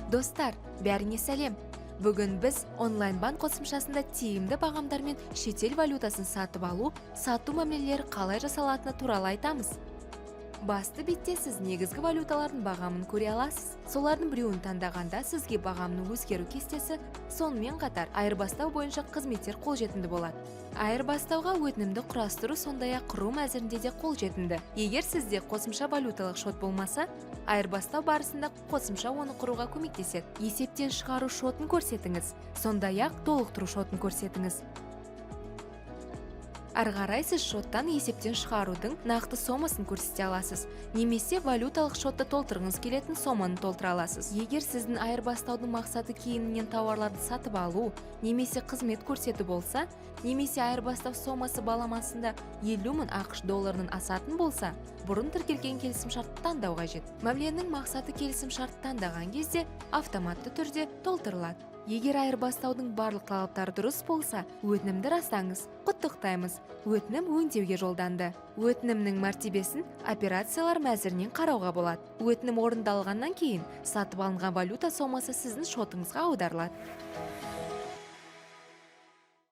Достар, бәріңе сәлем. Бүгін біз онлайн-банк қосымшасында тиімді бағамдармен шетел валютасын сатып алу, сату мәмілелері қалай жасалатыны туралы айтамыз. Басты бетте сіз негізгі валюталардың бағамын көре аласыз. Солардың біреуін таңдағанда сізге бағамның өзгеру кестесі, сонымен қатар айырбастау бойынша қызметтер қолжетімді болады. Айырбастауға өтінімді құрастыру сондай-ақ құру мәзірінде де қолжетімді. Егер сізде қосымша валюталық шот болмаса, айырбастау барысында қосымша оны құруға көмектеседі. Есептен шығару шотын көрсетіңіз, сондай-ақ толықтыру шотын көрсетіңіз. Ары қарай сіз шоттан есептен шығарудың нақты сомасын көрсете аласыз, немесе валюталық шотты толтырғыңыз келетін соманы толтыра аласыз. Егер сіздің айырбастаудың мақсаты кейіннен тауарларды сатып алу, немесе қызмет көрсету болса, немесе айырбастау сомасы баламасында 50 000 ақш долларынан асатын болса, бұрын тіркелген келісімшартты таңдау қажет. Мәміленің мақсаты келісімшартты таңдаған кезде автоматты түрде толтырылады. Егер айырбастаудың барлық талаптары дұрыс болса, өтінімді растаңыз. Құттықтаймыз, өтінім өңдеуге жолданды. Өтінімнің мәртебесін операциялар мәзірінен қарауға болады. Өтінім орындалғаннан кейін сатып алынған валюта сомасы сіздің шотыңызға аударылады.